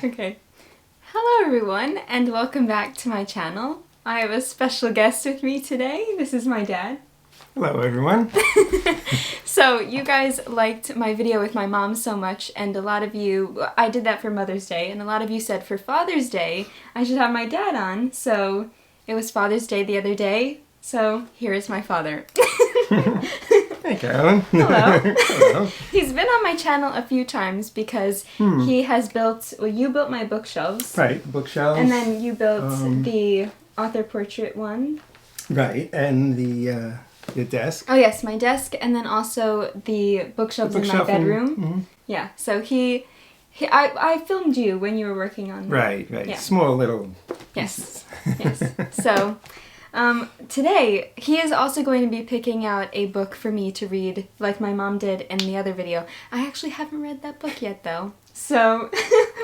Okay. Hello everyone, and welcome back to my channel. I have a special guest with me today. This is my dad. Hello everyone. So you guys liked my video with my mom so much, and a lot of you, I did that for Mother's Day, and a lot of you said for Father's Day I should have my dad on, so it was Father's Day the other day, so here is my father. Hey Carolyn. Hello. Hello. He's been on my channel a few times because he has built, well, you built my bookshelves. Right, bookshelves. And then you built the author portrait one. Right, and the desk. Oh yes, my desk, and then also the bookshelves in my bedroom. Yeah, so I filmed you when you were working on. Right. Yeah. Small little Yes. pieces. Yes. So. Today, he is also going to be picking out a book for me to read, like my mom did in the other video. I actually haven't read that book yet, though. So,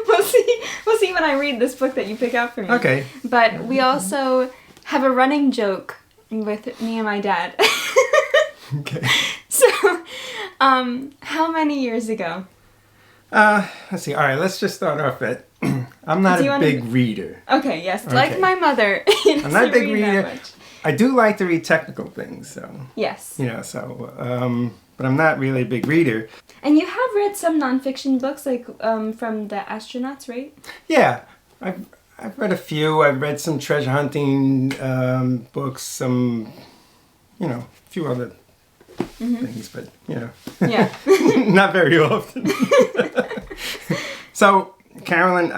we'll see when I read this book that you pick out for me. Okay. But we also have a running joke with me and my dad. Okay. So, how many years ago? Let's see. All right, let's just start off at I'm not a big reader. Okay, yes. Okay. Like my mother. I'm not a big reader. I do like to read technical things, so. Yes. You know, so, but I'm not really a big reader. And you have read some nonfiction books, like, from the astronauts, right? Yeah. I've read a few. I've read some treasure hunting books, some, you know, a few other things, but, you know. Yeah. Not very often. So, Carolyn,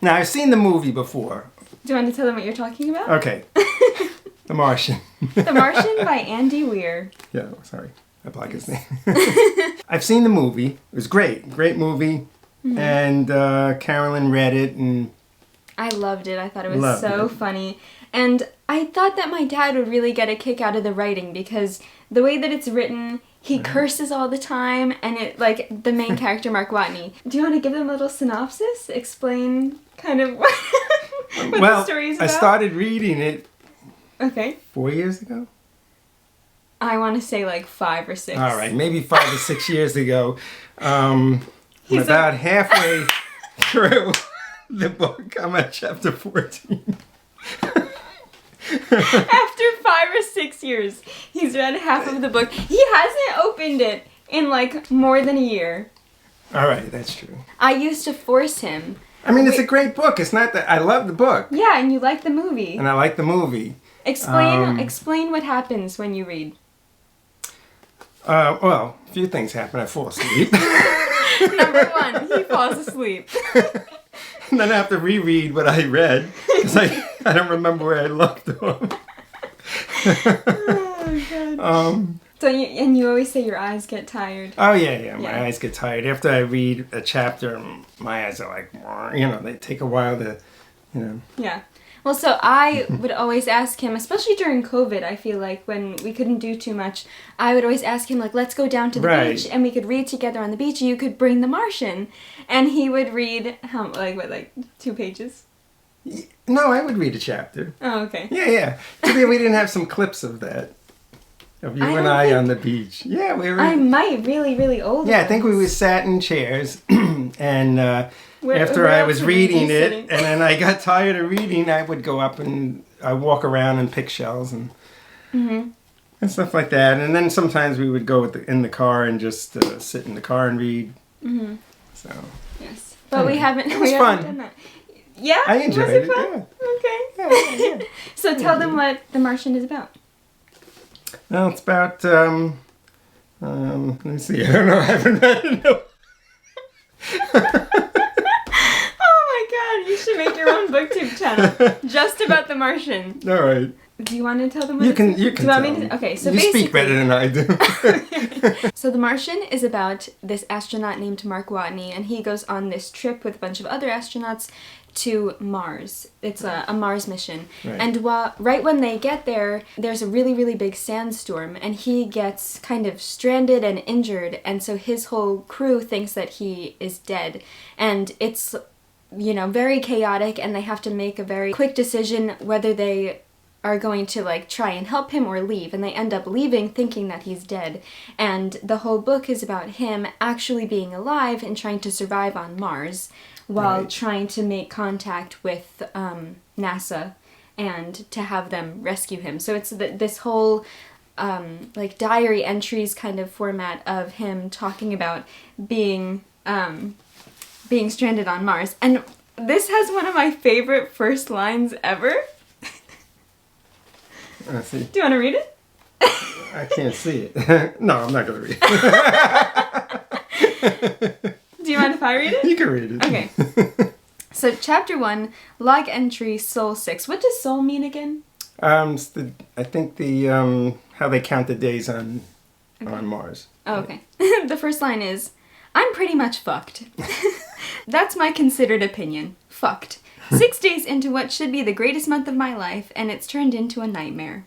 now I've seen the movie before. Do you want to tell them what you're talking about? Okay. The Martian. The Martian by Andy Weir. Yeah, sorry. I blocked his name. I've seen the movie. It was great. Great movie. And Carolyn read it and... I loved it. I thought it was so funny. And I thought that my dad would really get a kick out of the writing because the way that it's written, he curses all the time, and it, like, the main character, Mark Watney. Do you want to give them a little synopsis? Explain kind of what the story is about? I started reading it 4 years ago. I want to say like 5 or 6. All right, maybe 5 or 6 years ago. About halfway through the book. I'm at chapter 14. After 5 or 6 years, he's read half of the book. He hasn't opened it in like more than a year. All right, that's true. I used to force him. I mean, it's a great book. It's not that I love the book. Yeah, and you like the movie. And I like the movie. Explain what happens when you read. Well, a few things happen. I fall asleep. Number 1, he falls asleep. And then I have to reread what I read because I don't remember where I left off. Oh god. So you always say your eyes get tired. Oh yeah. My eyes get tired after I read a chapter. My eyes are like, you know, they take a while to, you know. Yeah. Well, so I would always ask him, especially during COVID, I feel like, when we couldn't do too much, I would always ask him, like, let's go down to the beach, and we could read together on the beach, and you could bring The Martian. And he would read, like 2 pages? No, I would read a chapter. Oh, okay. Yeah. Maybe we didn't have some clips of that. Of you and I on the beach. Yeah, we were... I might really old. Yeah, I think we sat in chairs, and... after I was reading it, and then I got tired of reading, I would go up and I walk around and pick shells and stuff like that. And then sometimes we would go in the car and just sit in the car and read. So yes, but we haven't. It was fun. Done that. Yeah, I enjoyed it. Fun? Yeah. Okay. Yeah. So tell them what The Martian is about. Well, it's about. Let me see. I don't know. I haven't read it. You should make your own booktube channel just about The Martian. All right. Do you want to tell them what you can tell me. Okay, so you basically... speak better than I do. So The Martian is about this astronaut named Mark Watney, and he goes on this trip with a bunch of other astronauts to Mars. It's a Mars mission. Right. And right when they get there, there's a really big sandstorm, and he gets kind of stranded and injured, and so his whole crew thinks that he is dead. And it's, you know, very chaotic, and they have to make a very quick decision whether they are going to like try and help him or leave, and they end up leaving thinking that he's dead. And the whole book is about him actually being alive and trying to survive on Mars while trying to make contact with NASA and to have them rescue him. So it's this whole like diary entries kind of format of him talking about being stranded on Mars. And this has one of my favorite first lines ever. Let's see. Do you want to read it? I can't see it. No, I'm not going to read it. Do you mind if I read it? You can read it. Okay. So, chapter 1, log entry Sol 6. What does Sol mean again? I think how they count the days on Mars. Oh, okay. The first line is, I'm pretty much fucked. That's my considered opinion. Fucked. 6 days into what should be the greatest month of my life, and it's turned into a nightmare.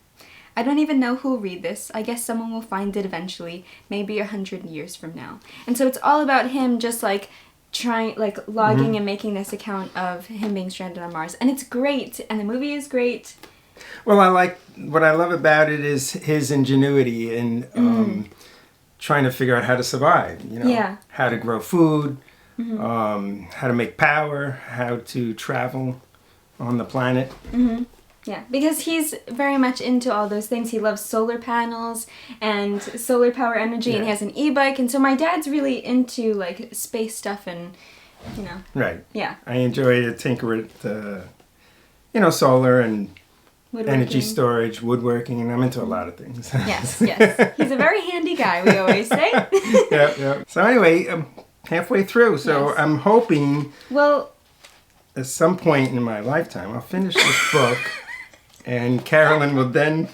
I don't even know who'll read this. I guess someone will find it eventually, maybe 100 years from now. And so it's all about him just like trying, like logging and making this account of him being stranded on Mars. And it's great, and the movie is great. Well, what I love about it is his ingenuity in trying to figure out how to survive, how to grow food, how to make power, how to travel on the planet. Yeah, because he's very much into all those things. He loves solar panels and solar power energy, and he has an e-bike. And so my dad's really into like space stuff and, Right. Yeah. I enjoy to tinker with, solar and energy storage, woodworking, and I'm into a lot of things. Yes. He's a very handy guy, we always say. Yep. So anyway, I'm halfway through, so I'm hoping at some point in my lifetime I'll finish this book and Carolyn will then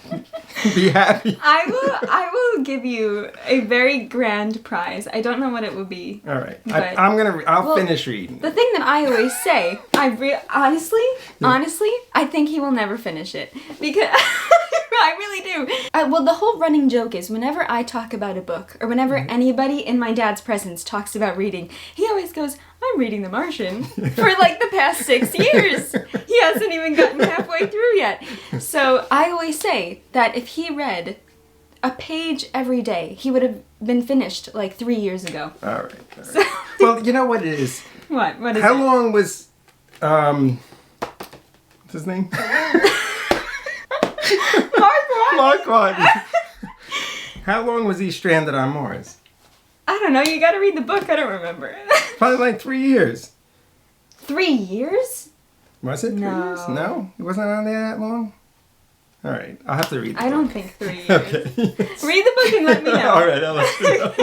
be happy. I will give you a very grand prize. I don't know what it will be. All right. I'll finish reading. The thing that I always say, honestly, I think he will never finish it. Because I really do. Well, the whole running joke is whenever I talk about a book, or whenever anybody in my dad's presence talks about reading, he always goes, I'm reading The Martian for like the past 6 years. He hasn't even gotten halfway through yet. So I always say that if he read a page every day, he would have been finished like 3 years ago. All right. So, well, you know what it is? What? What is How it? long was, what's his name? Mark Watney. How long was he stranded on Mars? I don't know. You got to read the book. I don't remember. Probably like 3 years. 3 years? Was it 3 years? No? It wasn't on there that long? All right. I'll have to read the book. I don't think 3 years. Okay. Read the book and let me know. All right. I'll let you know.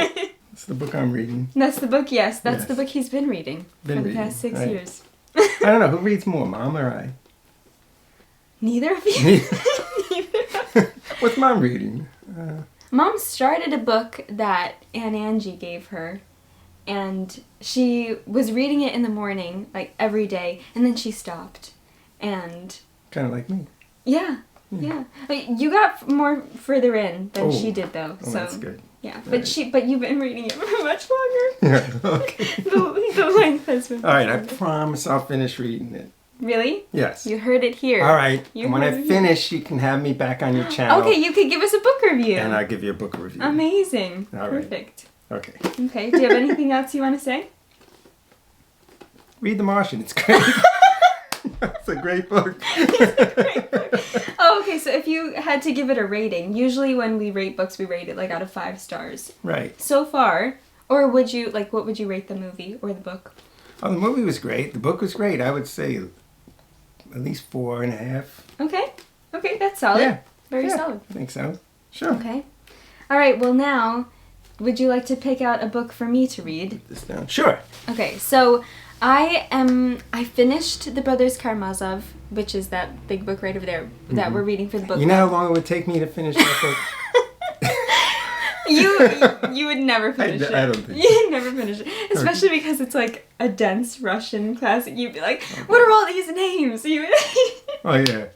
That's the book I'm reading. That's the book, yes. That's the book he's been reading for the past 6 years. I don't know. Who reads more, Mom or I? Neither of you? What's Mom reading? Mom started a book that Aunt Angie gave her, and she was reading it in the morning, like every day, and then she stopped. And kind of like me. Yeah. You got more further in than she did, though. So that's good. Yeah, but you've been reading it for much longer. Yeah. Okay. the length has been. All right. I promise I'll finish reading it. Really? Yes. You heard it here. All right. And when I finish, you can have me back on your channel. Okay, you could give us a book review. And I'll give you a book review. Amazing. All right. Perfect. Okay. Okay. Do you have anything else you want to say? Read The Martian. It's great. It's a great book. It's a great book. Oh, okay. So if you had to give it a rating, usually when we rate books, we rate it like out of 5 stars. Right. So far, or would you what would you rate the movie or the book? Oh, the movie was great. The book was great. I would say at least 4.5. Okay, that's solid. Yeah. Very solid. I think so. Sure. Okay. All right, well now, would you like to pick out a book for me to read? Put this down. Sure. Okay, so I finished The Brothers Karamazov, which is that big book right over there that we're reading for the book. You know how long it would take me to finish that book? You would never finish it. I don't think You'd never finish it. Especially because it's like a dense Russian classic. You'd be like, what are all these names? You would Oh, yeah.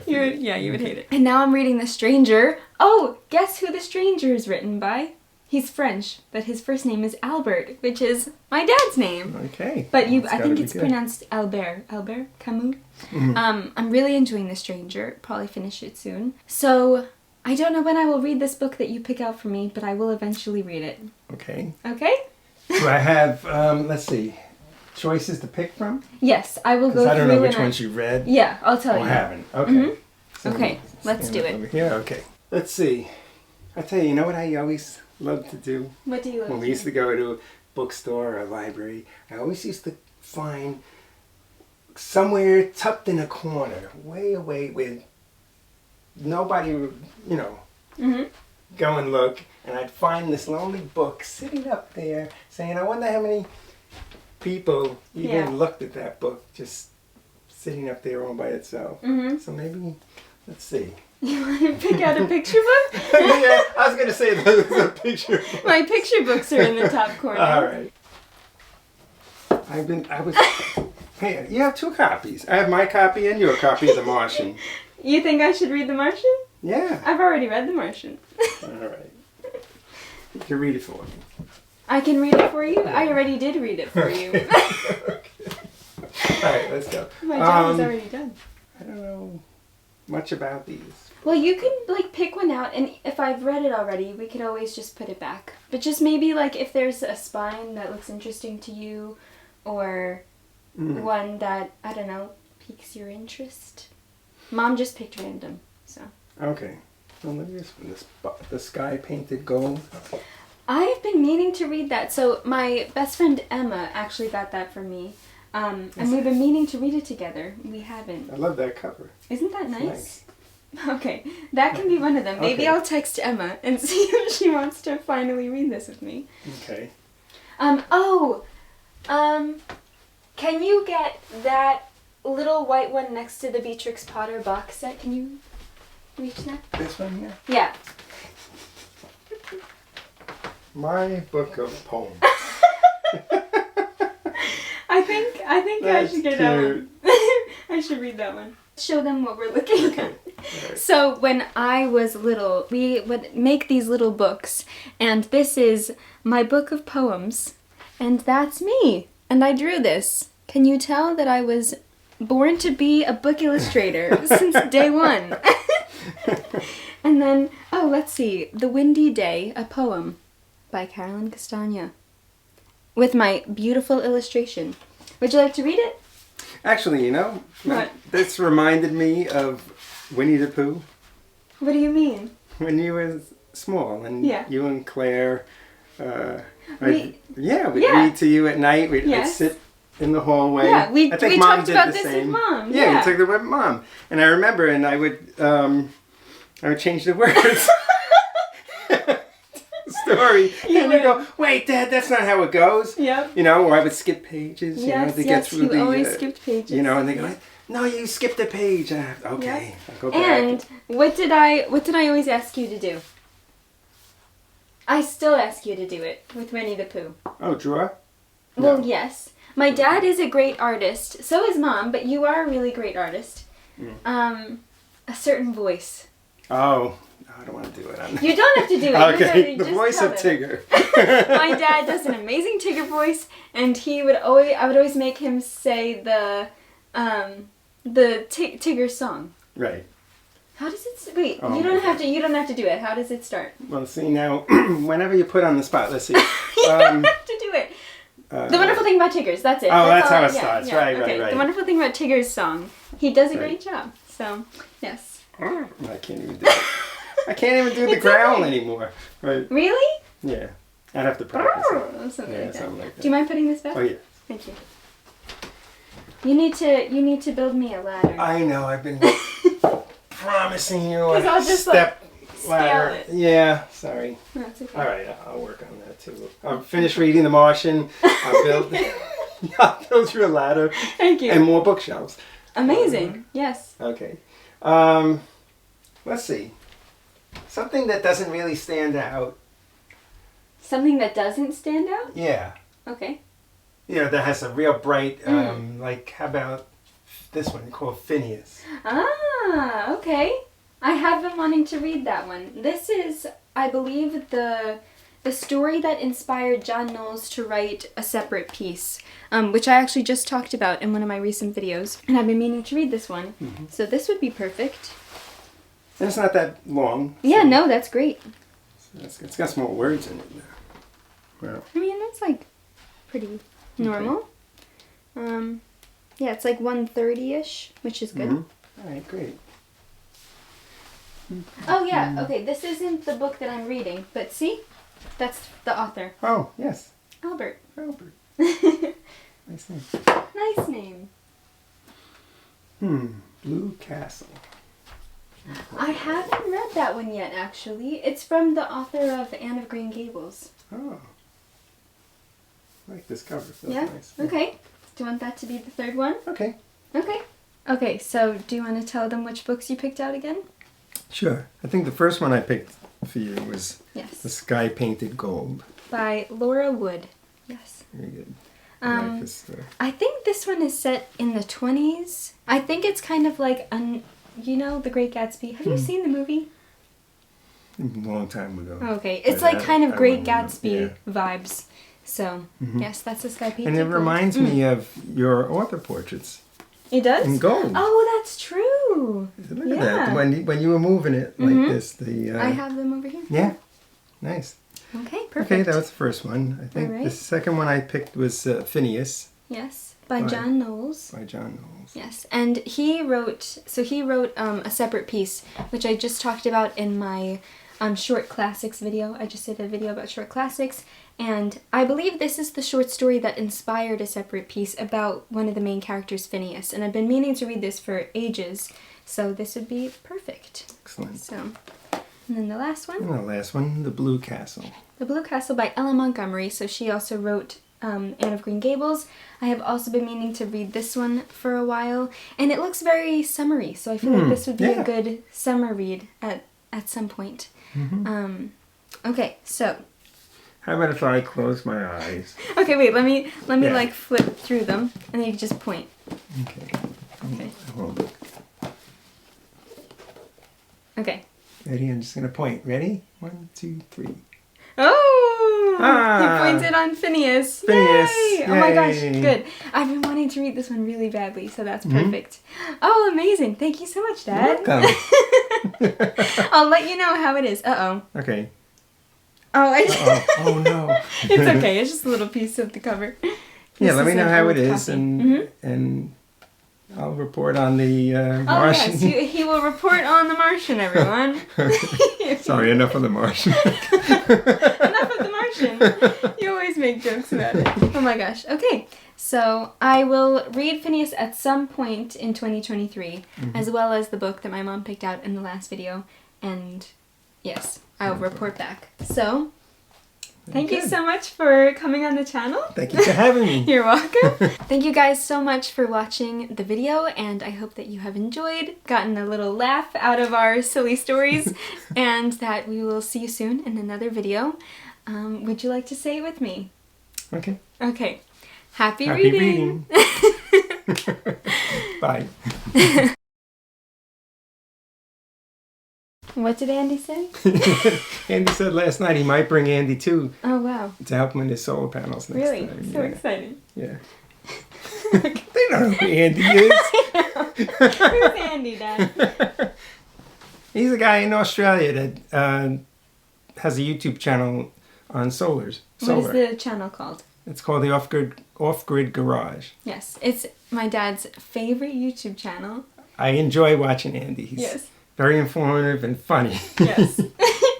you would hate it. And now I'm reading The Stranger. Oh, guess who The Stranger is written by? He's French, but his first name is Albert, which is my dad's name. Okay. But I think it's pronounced Albert. Albert Camus. Mm-hmm. I'm really enjoying The Stranger. Probably finish it soon. So I don't know when I will read this book that you pick out for me, but I will eventually read it. Okay. Okay? Do I have, let's see, choices to pick from? Yes, I will go through. I don't know which ones you read. Yeah, I'll tell you. I haven't. Okay. Mm-hmm. So okay, let's do it. Over here. Okay. Let's see. I tell you, you know what I always loved to do? What do you love When we used to go to a bookstore or a library, I always used to find somewhere tucked in a corner, way away where nobody would, go and look, and I'd find this lonely book sitting up there saying, I wonder how many people even looked at that book just sitting up there all by itself. Mm-hmm. So maybe, let's see. You want to pick out a picture book? Yeah, I was going to say the picture book. My picture books are in the top corner. All right. Hey, you have 2 copies. I have my copy and your copy of The Martian. You think I should read The Martian? Yeah. I've already read The Martian. All right. You can read it for me. I can read it for you? I already did read it for you. Okay. All right, let's go. My job is already done. I don't know much about these. Well, you can, pick one out, and if I've read it already, we could always just put it back. But just maybe, if there's a spine that looks interesting to you, or one that, I don't know, piques your interest. Mom just picked random, so. Okay. Well, let me just The Sky Painted Gold. I've been meaning to read that. So my best friend Emma actually got that for me. And we've been meaning to read it together. We haven't. I love that cover. Isn't that nice? Okay, that can be one of them. Maybe I'll text Emma and see if she wants to finally read this with me. Okay. Can you get that little white one next to the Beatrix Potter box set? Can you reach that? This one here? Yeah. My book of poems. I think I should get that one. I should read that one. Show them what we're looking at. Right. So when I was little, we would make these little books, and this is my book of poems, and that's me. And I drew this. Can you tell that I was born to be a book illustrator since day one? And then, let's see, The Windy Day, a poem by Carolyn Castagna, with my beautiful illustration. Would you like to read it? Actually, what? This reminded me of Winnie the Pooh. What do you mean? When you were small, and you and Claire, we'd read to you at night. We'd sit in the hallway. Yeah, we talked about this same. with Mom. Yeah, we talked about it with Mom. And I remember, and I would change the words. Story. And you go, wait, Dad, that's not how it goes. Yep. Or I would skip pages. To get through you always skipped pages. And they go, no, you skipped a page. Okay, I'll go back. And what did I always ask you to do? I still ask you to do it with Winnie the Pooh. Oh, draw? Well, yes. My dad is a great artist. So is Mom, but you are a really great artist. A certain voice. Oh, I don't want to do it. You don't have to do it. Okay, the voice of Tigger. My dad does an amazing Tigger voice, and I would always make him say the Tigger song. Right. How does it? Wait, you don't have to do it. How does it start? Well, see now, whenever you put on the spot, let's see. You don't have to do it. The Wonderful Thing About Tiggers. That's it. Oh, that's how it starts. Yeah, right. The Wonderful Thing About Tigger's song. He does a great job. So yes. I can't even do it. I can't even do the growl anymore. Right. Really? Yeah. I'd have to practice it. Something like that. Do you mind putting this back? Oh, yeah. Thank you. You need to build me a ladder. I know. I've been promising you a step ladder. It. Yeah. Sorry. No, it's okay. All right. I'll work on that too. I'll finish reading The Martian. I'll build you a ladder. Thank you. And more bookshelves. Amazing. Yes. Okay. Let's see. Something that doesn't really stand out. Something that doesn't stand out? Yeah. Okay. That has a real bright, how about this one called Phineas? Ah, okay. I have been wanting to read that one. This is, I believe, the the story that inspired John Knowles to write a separate piece, which I actually just talked about in one of my recent videos, and I've been meaning to read this one. So this would be perfect. And it's not that long. Yeah, no, that's great. So it's got some more words in it now. Wow. I mean, that's like pretty normal. Yeah, it's like 130-ish, which is good. All right, great. Oh yeah, okay, this isn't the book that I'm reading, but see? That's the author. Oh, yes. Albert. Albert. Nice name. Nice name. Blue Castle. I haven't read that one yet, actually. It's from the author of Anne of Green Gables. Oh. I like this cover. Feels Yeah? nice. Okay. Do you want that to be the third one? Okay. Okay. Okay, so do you want to tell them which books you picked out again? Sure. I think the first one I picked for you was The Yes. Sky Painted Gold. By Laura Wood. Yes. Very good. I like this story. I think this one is set in the 20s. I think it's kind of like, you know, The Great Gatsby. Have you seen the movie? A long time ago. Okay. It's But like kind of Great wouldn't know. Gatsby vibes. So, yes, that's The Sky Painted And it Gold. reminds me of your author portraits It does? in gold. Oh, that's true. Look at that. When you were moving it like this. I have them over here. Yeah. Nice. Okay, perfect. Okay, that was the first one. I think Alright. the second one I picked was Phineas Yes, by John Knowles. by John Knowles. Yes, and he wrote a separate piece, which I just talked about in my short classics video. I just did a video about short classics, and I believe this is the short story that inspired a separate piece about one of the main characters, Phineas, and I've been meaning to read this for ages, so this would be perfect. Excellent. So, and then the last one. And the last one, The Blue Castle. The Blue Castle by Ella Montgomery, so she also wrote Anne of Green Gables. I have also been meaning to read this one for a while, and it looks very summery, so I feel like this would be a good summer read at some point. Okay, so. How about if I close my eyes? Okay, wait, let me like flip through them, and then you can just point. Okay. Okay. Hold it. Okay. Ready? I'm just going to point. Ready? 1, 2, 3. Oh! Ah! He pointed on Phineas. Phineas! Yay! Oh my gosh, Yay! good. I've been wanting to read this one really badly, so that's perfect. Oh, amazing. Thank you so much, Dad. Welcome. I'll let you know how it is. Uh-oh. Okay. Oh, Oh no. It's okay. It's just a little piece of the cover. Yeah, let me know how it is, copy. and I'll report on the Martian. Oh yes, he will report on the Martian, everyone. Sorry, enough of the Martian. Enough of the Martian. You always make jokes about it. Oh my gosh. Okay, so I will read Phineas at some point in 2023, as well as the book that my mom picked out in the last video, and yes, I'll report back. So. Thank you so much for coming on the channel. Thank you for having me. You're welcome. Thank you guys so much for watching the video, and I hope that you have enjoyed, gotten a little laugh out of our silly stories, and that we will see you soon in another video. Would you like to say it with me? Okay. Okay. Happy reading. reading. Bye. What did Andy say? Andy said last night he might bring Andy too. Oh, wow. To help him with his solar panels next Really? time. So exciting. Yeah. They don't know who Andy is. Who's Andy, Dad? He's a guy in Australia that has a YouTube channel on solar. What is the channel called? It's called the Off-Grid Garage. Yes, it's my dad's favorite YouTube channel. I enjoy watching Andy. He's very informative and funny. Yes.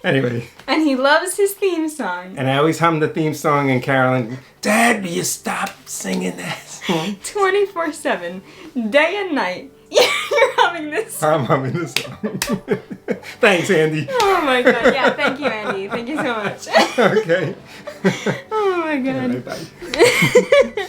Anyway. And he loves his theme song. And I always hum the theme song, and Carolyn, Dad, will you stop singing that song? 24/7, day and night. You're humming this song. I'm humming this song. Thanks, Andy. Oh my god. Yeah, thank you, Andy. Thank you so much. Okay. Oh my god. All right, bye.